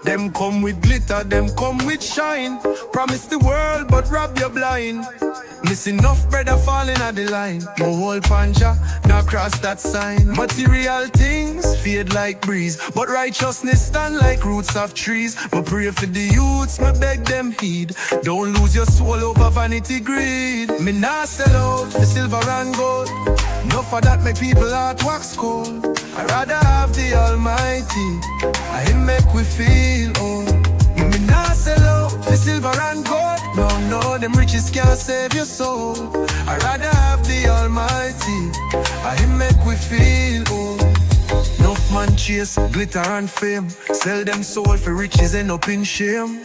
Them come with glitter, them come with shine. Promise the world, but rob you blind. Miss enough brother falling at the line. My whole panja, now cross that sign. Material things fade like breeze, but righteousness stand like roots of trees. My pray for the youths, me beg them heed. Don't lose your soul over vanity greed. Me nah sell out for silver and gold. No for that make people heart wax cold. I'd rather have the Almighty, I him make we feel old. Me nah sell out for silver and gold. No, them riches can't save your soul. I'd rather have the Almighty, I him make we feel old. Enough man chase glitter and fame, sell them soul for riches end up in shame.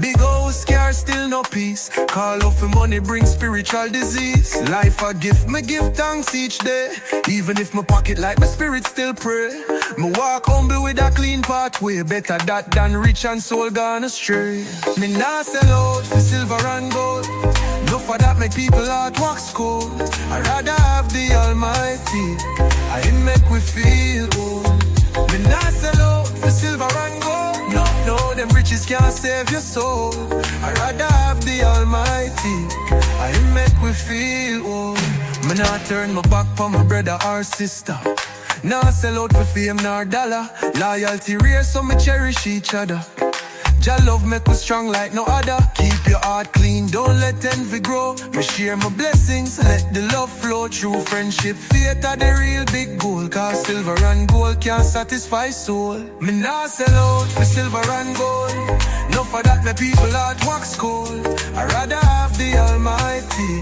Big house car still no peace, call off for money bring spiritual disease. Life a gift, me give thanks each day, even if my pocket like my spirit still pray. Me walk humble with a clean pathway, better that than rich and soul gone astray. Me nah sell out for silver and gold, no for that make people heart wax cold. I'd rather have the Almighty, I him make we feel old. Me nah sell out for silver and gold. No, them riches can't save your soul. I'd rather have the Almighty, I him make we feel old. Me nah turn my back on my brother or sister. Nah sell out for fame nor dollar. Loyalty rare so me cherish each other. Jah love make us strong like no other. Keep your heart clean, don't let envy grow. Me share my blessings, let the love flow. True friendship, faith are the real big goal. Cause silver and gold can't satisfy soul. Me nah sell out for silver and gold. No for that my people heart wax cold. I'd rather have the Almighty,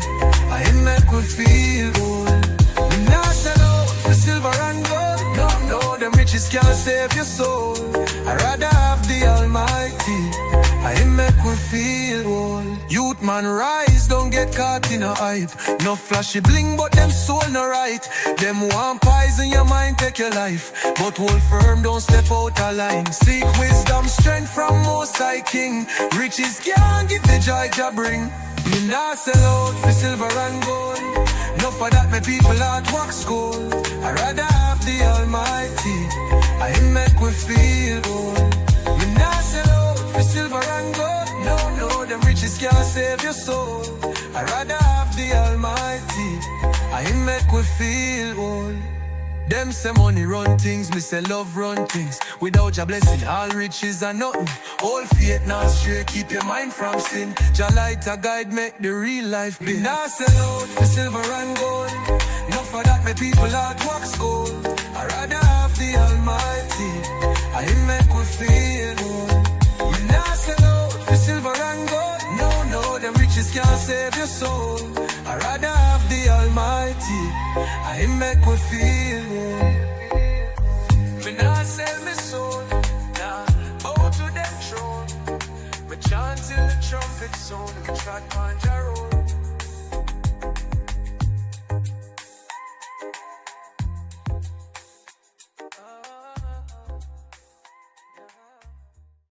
I him make we feel old. Me nah sell out for silver and gold. No, them riches can't save your soul. I'd rather have the Almighty, I him make we feel old. Youth man rise, don't get caught in a hype. No flashy bling but them soul no right. Them want poison your mind take your life, but hold firm don't step out of line. Seek wisdom strength from Most High King. Riches can't give the joy Jah bring. Me nah sell out for silver and gold. No for that my people heart wax cold. I'd rather have the Almighty, I him make we feel old. Me nah sell out for silver and gold. No, them riches can't save your soul. I'd rather have the Almighty, I him make we feel old. Them say money run things, me say love run things. Without your blessing, all riches are nothing. All faith now straight, keep your mind from sin. Jah light a guide, make the real life be. Now sell out for silver and gold. No for that, my people heart wax cold. I'd rather have the Almighty, I him make we feel